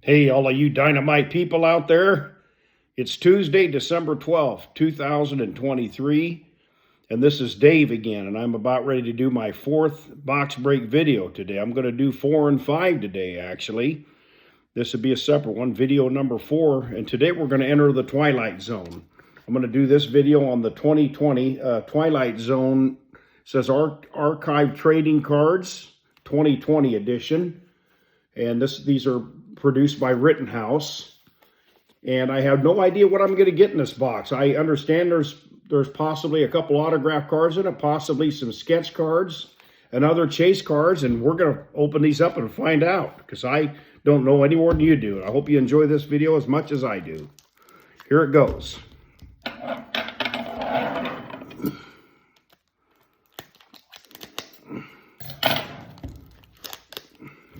Hey, all of you dynamite people out there. It's Tuesday, December 12th, 2023, and this is Dave again, and I'm about ready to do my fourth box break video today. I'm going to do 4 and 5 today, actually. This would be a separate one, video number 4, and today we're going to enter the Twilight Zone. I'm going to do this video on the 2020 Twilight Zone. It says Archive Trading Cards, 2020 edition, and these are produced by Rittenhouse, and I have no idea what I'm going to get in this box. I understand there's possibly a couple autograph cards in it, possibly some sketch cards and other chase cards, and we're going to open these up and find out, because I don't know any more than you do. I hope you enjoy this video as much as I do. Here it goes.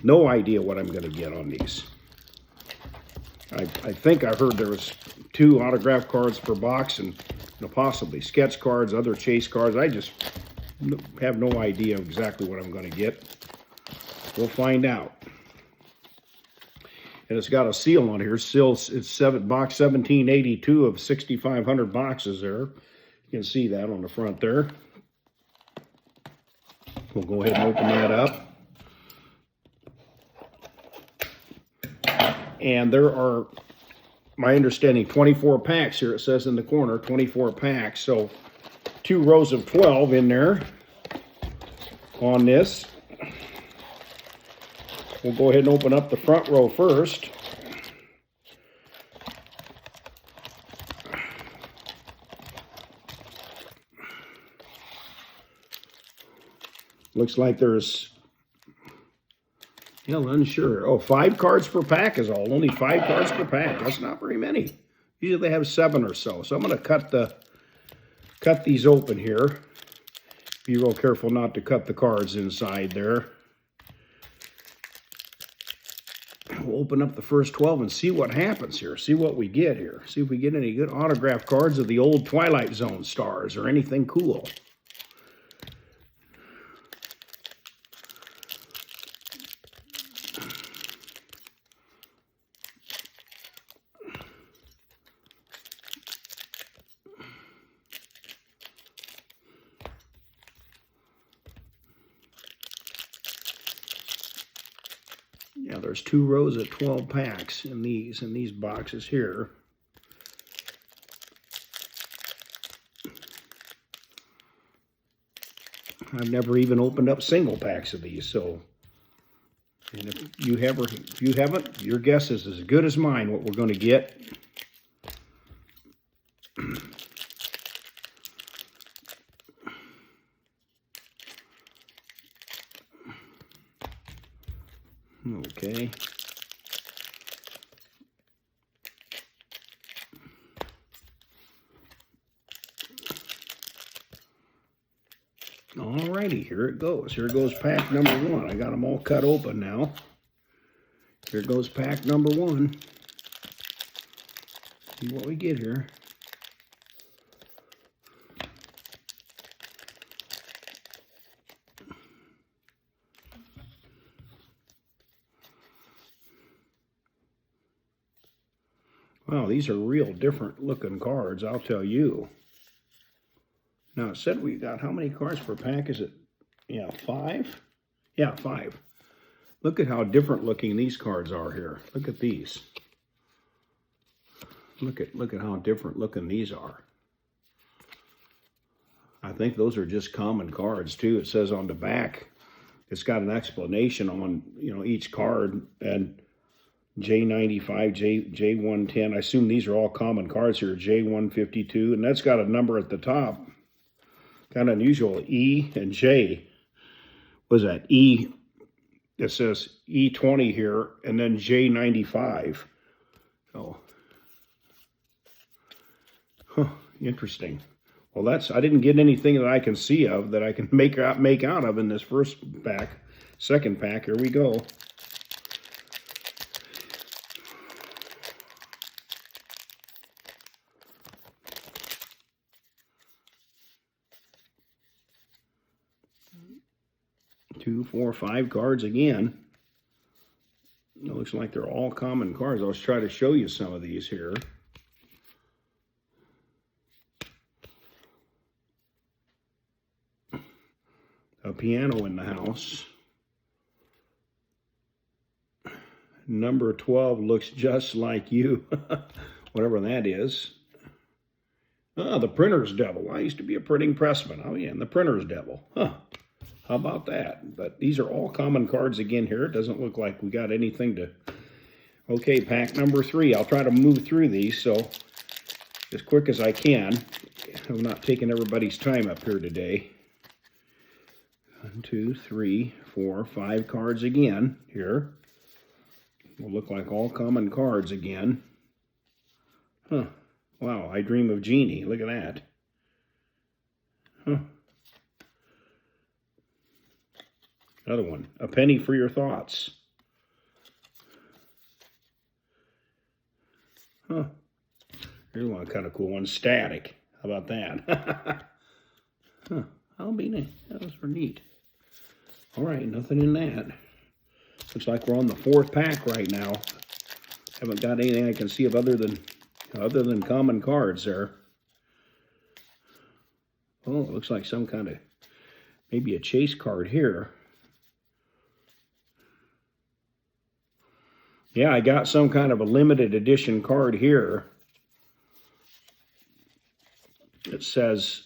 No idea what I'm going to get on these. I think I heard there was 2 autograph cards per box and possibly sketch cards, other chase cards. I just have no idea exactly what I'm going to get. We'll find out. And it's got a seal on here. Still, it's box 1782 of 6,500 boxes there. You can see that on the front there. We'll go ahead and open that up. And there are, my understanding, 24 packs here. It says in the corner, 24 packs. So 2 rows of 12 in there on this. We'll go ahead and open up the front row first. Looks like there's, unsure. Oh, 5 cards per pack is all. Only 5 cards per pack. That's not very many. Usually they have 7 or so. So I'm going to cut these open here. Be real careful not to cut the cards inside there. We'll open up the first 12 and see what happens here. See what we get here. See if we get any good autograph cards of the old Twilight Zone stars or anything cool. Yeah, there's 2 rows of 12 packs in these boxes here. I've never even opened up single packs of these, so, and if you haven't, your guess is as good as mine what we're going to get. Okay. Alrighty, here it goes. Here goes pack number 1. I got them all cut open now. Here goes pack number 1. See what we get here. Wow, these are real different looking cards, I'll tell you. Now, it said we got how many cards per pack? Is it, 5? Yeah, 5. Look at how different looking these cards are here. Look at these. Look at how different looking these are. I think those are just common cards, too. It says on the back, it's got an explanation on, each card, and J95, J110. I assume these are all common cards here. J152, and that's got a number at the top. Kind of unusual. E and J. What is that? E. It says E20 here, and then J95. Oh, interesting. Well, I didn't get anything that I can see of that I can make out of in this first pack. Second pack. Here we go. Two, 4, 5 cards again. Looks like they're all common cards. I'll try to show you some of these here. A piano in the house. Number 12 looks just like you. Whatever that is. Ah, the printer's devil. I used to be a printing pressman. Oh yeah, and the printer's devil. Huh. How about that? But these are all common cards again here. It doesn't look like we got anything to... Okay, pack number 3. I'll try to move through these so as quick as I can. I'm not taking everybody's time up here today. 1, 2, 3, 4, 5 cards again here. Will look like all common cards again. Huh. Wow, I Dream of Jeannie. Look at that. Huh. Another one. A Penny for Your Thoughts. Huh. Here's one kind of cool one. Static. How about that? Huh. That'll be neat. That was for neat. All right, nothing in that. Looks like we're on the 4th pack right now. Haven't got anything I can see of other than common cards there. Oh, it looks like some kind of, maybe a chase card here. Yeah, I got some kind of a limited edition card here. It says,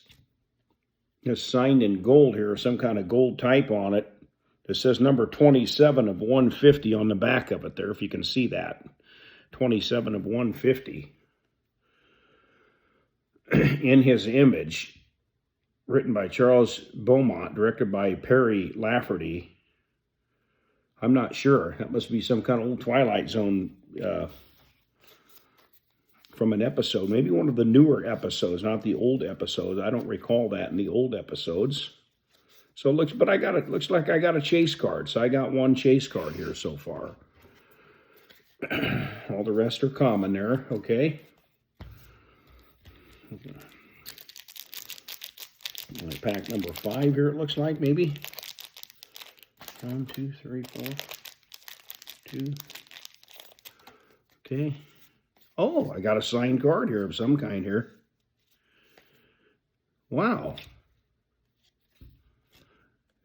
it's signed in gold here, some kind of gold type on it. It says number 27 of 150 on the back of it there, if you can see that. 27 of 150. In his image, written by Charles Beaumont, directed by Perry Lafferty. I'm not sure. That must be some kind of old Twilight Zone from an episode. Maybe one of the newer episodes, not the old episodes. I don't recall that in the old episodes. So it looks, but I got it. Looks like I got a chase card. So I got one chase card here so far. All the rest are common there. Okay. Pack number 5 here. It looks like maybe. 1, 2, 3, 4, 2. Okay. Oh, I got a signed card here of some kind here. Wow.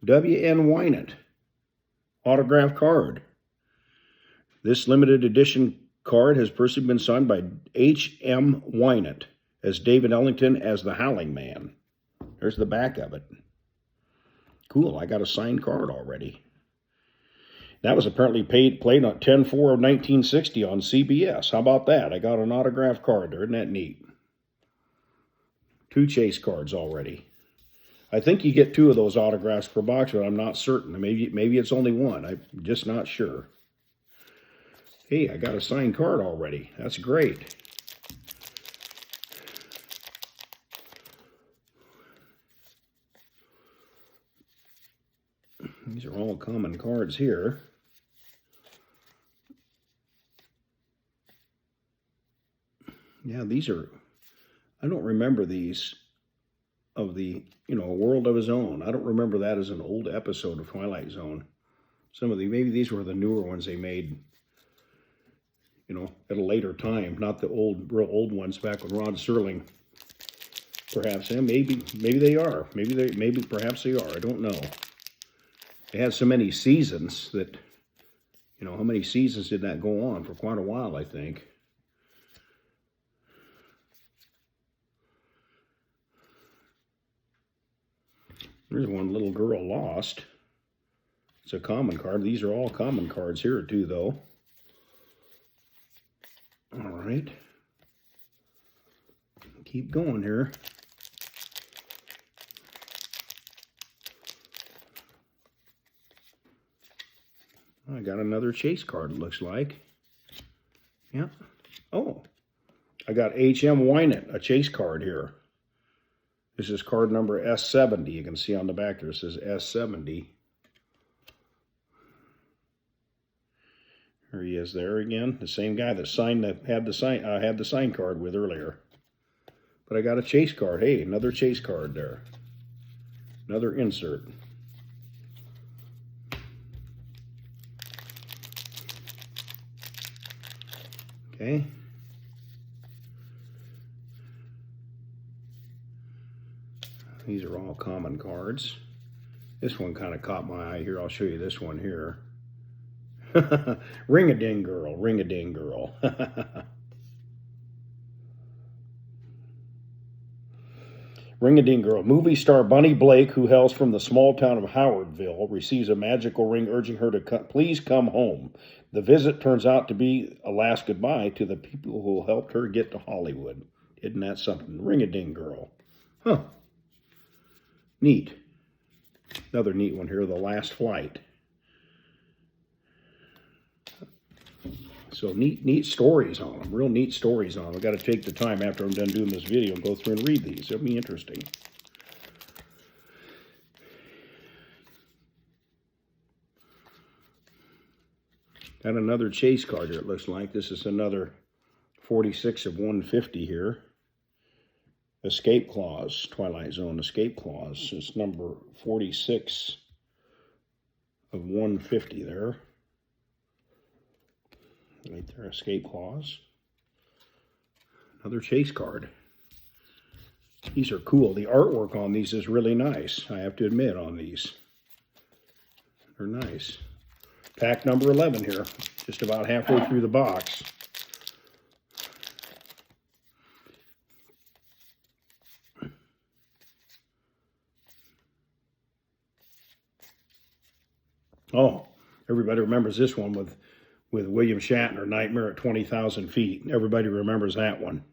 W.N. Wynant. Autograph card. This limited edition card has personally been signed by H.M. Wynant as David Ellington as the Howling Man. There's the back of it. Cool, I got a signed card already. That was apparently played on 10/4 of 1960 on CBS. How about that? I got an autograph card there. Isn't that neat? 2 chase cards already. I think you get 2 of those autographs per box, but I'm not certain. Maybe it's only 1. I'm just not sure. Hey, I got a signed card already. That's great. These are all common cards here. Yeah, these are, I don't remember these of the, A World of His Own. I don't remember that as an old episode of Twilight Zone. Some of the, maybe these were the newer ones they made, at a later time. Not the real old ones back with Rod Serling. Perhaps, and maybe they are. Perhaps they are. I don't know. They had so many seasons that, how many seasons did that go on? For quite a while, I think. There's one, Little Girl Lost. It's a common card. These are all common cards here, too, though. All right. Keep going here. I got another chase card, it looks like. Yeah. Oh, I got H.M. Wynant, a chase card here. This is card number S70. You can see on the back there, it says S70. Here he is there again. The same guy that had the sign card with earlier. But I got a chase card. Hey, another chase card there. Another insert. Okay. These are all common cards. This one kind of caught my eye here. I'll show you this one here. Ring-a-ding girl, ring-a-ding girl. Ring-a-ding girl. Movie star Bunny Blake, who hails from the small town of Howardville, receives a magical ring urging her to please come home. The visit turns out to be a last goodbye to the people who helped her get to Hollywood. Isn't that something? Ring-a-ding girl. Huh. Neat. Another neat one here, The Last Flight. So neat stories on them, real neat stories on them. I've got to take the time after I'm done doing this video and go through and read these. It'll be interesting. Got another chase card here, it looks like. This is another 46 of 150 here. Escape Clause, Twilight Zone Escape Clause. It's number 46 of 150 there. Right there, Escape Clause. Another chase card. These are cool. The artwork on these is really nice, I have to admit, on these. They're nice. Pack number 11 here, just about halfway through the box. Oh, everybody remembers this one with William Shatner, Nightmare at 20,000 Feet. Everybody remembers that one.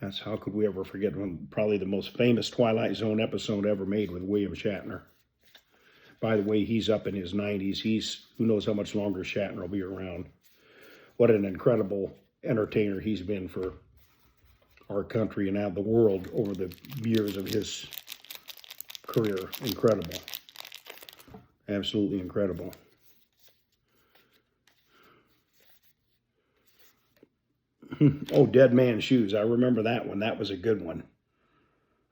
That's, how could we ever forget one? Probably the most famous Twilight Zone episode ever made with William Shatner. By the way, he's up in his 90s. Who knows how much longer Shatner will be around. What an incredible entertainer he's been for our country and now the world over the years of his career. Incredible. Absolutely incredible. Oh, Dead Man's Shoes. I remember that one. That was a good one.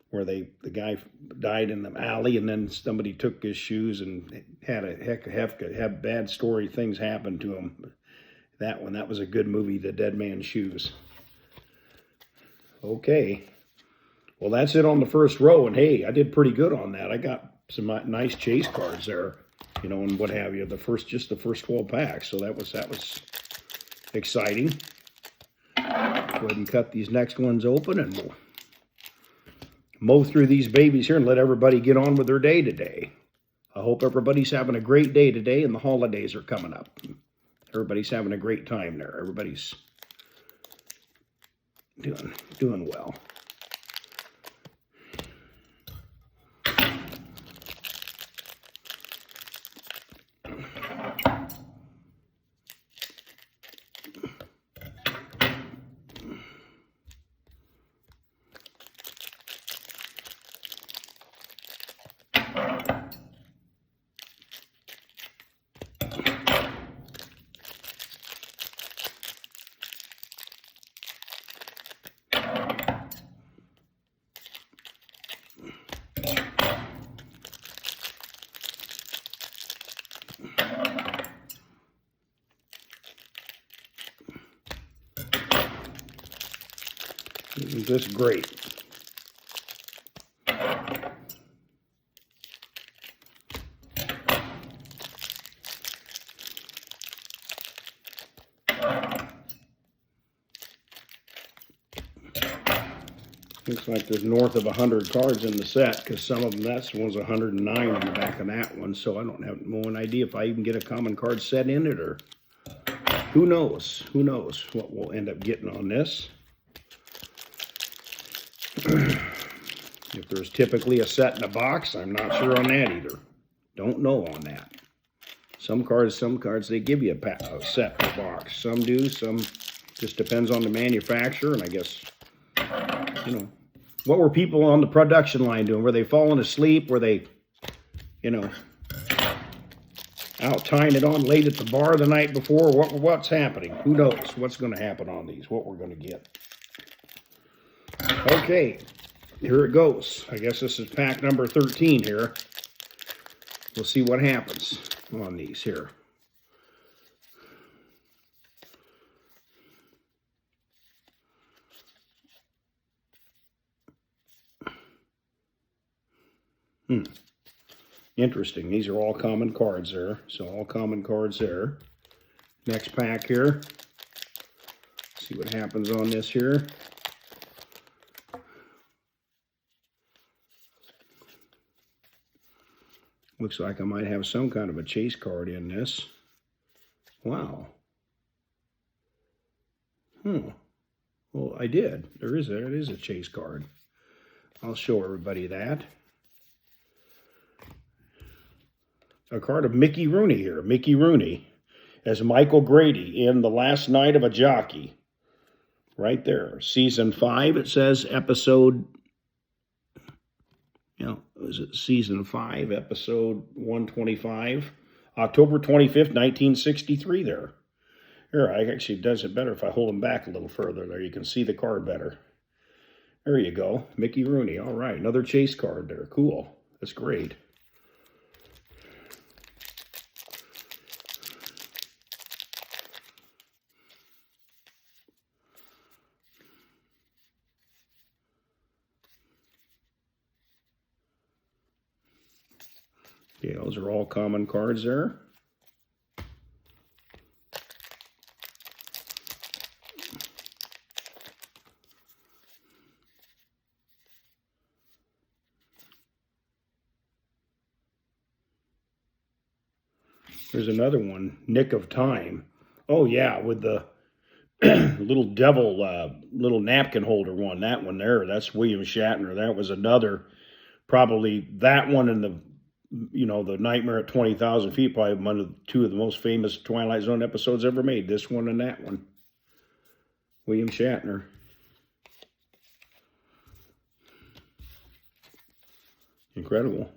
Where the guy died in the alley and then somebody took his shoes and had bad story things happen to him. That one, that was a good movie, The Dead Man's Shoes. Okay. Well, that's it on the first row. And hey, I did pretty good on that. I got some nice chase cards there, you know, and what have you. Just the first 12 packs. So that was exciting. Go ahead and cut these next ones open and we'll mow through these babies here and let everybody get on with their day today. I hope everybody's having a great day today and the holidays are coming up. Everybody's having a great time there. Everybody's doing well. Isn't this great? Looks like there's north of 100 cards in the set, because some of them, that one's 109 on the back of that one, so I don't have no idea if I even get a common card set in it, or who knows? Who knows what we'll end up getting on this. If there's typically a set in a box, I'm not sure on that either. Don't know on that. Some cards, they give you a set per box. Some do, some just depends on the manufacturer, and I guess, you know, what were people on the production line doing? Were they falling asleep? Were they, you know, out tying it on late at the bar the night before? What's happening? Who knows what's going to happen on these, what we're going to get. Okay, here it goes. I guess this is pack number 13 here. We'll see what happens on these here. Interesting. These are all common cards there. So all common cards there. Next pack here. See what happens on this here. Looks like I might have some kind of a chase card in this. Wow. Well, I did. It is a chase card. I'll show everybody that. A card of Mickey Rooney here. Mickey Rooney as Michael Grady in The Last Night of a Jockey. Right there. Season 5, it says, episode, is it season 5, episode 125? October 25th, 1963 there. Here, I actually does it better if I hold them back a little further there. You can see the card better. There you go. Mickey Rooney. All right, another chase card there. Cool. That's great. Okay, those are all common cards there. There's another one, Nick of Time. Oh, yeah, with the little devil, little napkin holder one. That one there, that's William Shatner. That was another, probably that one and the Nightmare at 20,000 Feet, probably one of two of the most famous Twilight Zone episodes ever made. This one and that one. William Shatner. Incredible.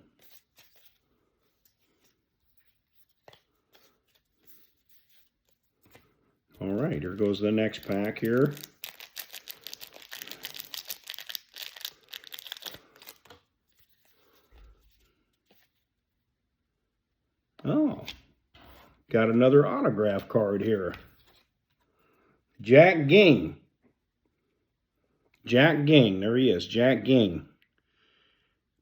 All right, here goes the next pack here. Oh, got another autograph card here. Jack Ging. Jack Ging, there he is, Jack Ging.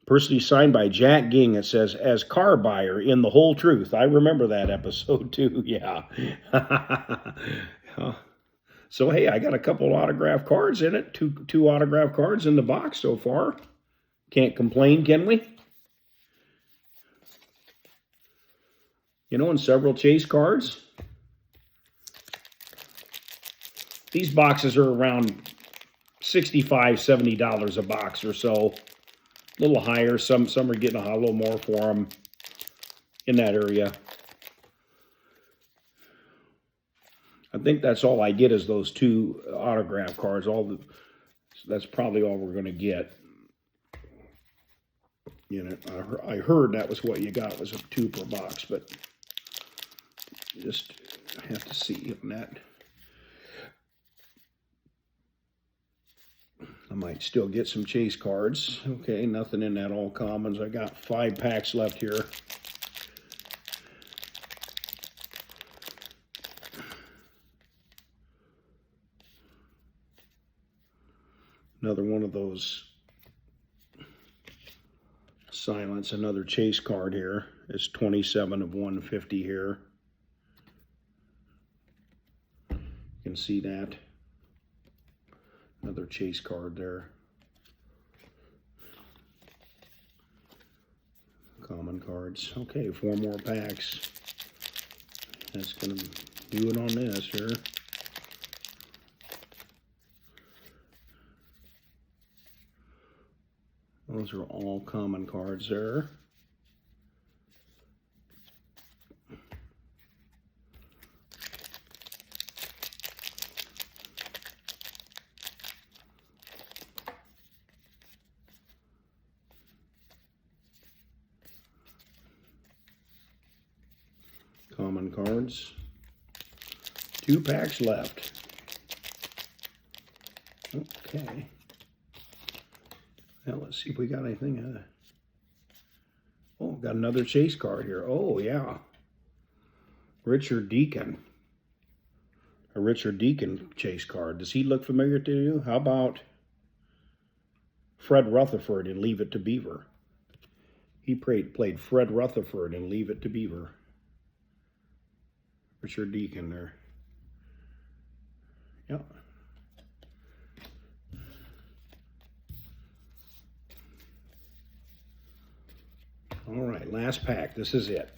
Personally signed by Jack Ging. It says, as car buyer in The Whole Truth. I remember that episode too, yeah. So, hey, I got a couple autograph cards in it. Two autograph cards in the box so far. Can't complain, can we? And several chase cards. These boxes are around $65, $70 a box or so. A little higher. Some are getting a little more for them in that area. I think that's all I get is those two autograph cards. That's probably all we're going to get. I heard that was what you got, was a 2 per box, but just have to see on that. I might still get some chase cards. Okay, nothing in that all commons. I got 5 packs left here. Another one of those silence, another chase card here. It's 27 of 150 here. You can see that. Another chase card there. Common cards. Okay, 4 more packs. That's going to do it on this here. Those are all common cards there. Common cards. 2 packs left. Okay. Now let's see if we got anything. Oh, got another chase card here. Oh, yeah. Richard Deacon. A Richard Deacon chase card. Does he look familiar to you? How about Fred Rutherford in Leave It to Beaver? He played Fred Rutherford in Leave It to Beaver. Richard Deacon there. Yep. All right, last pack. This is it.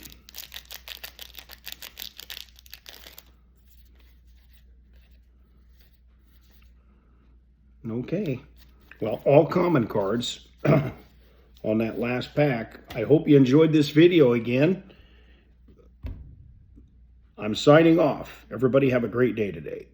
Okay. Well, all common cards on that last pack. I hope you enjoyed this video again. I'm signing off. Everybody have a great day today.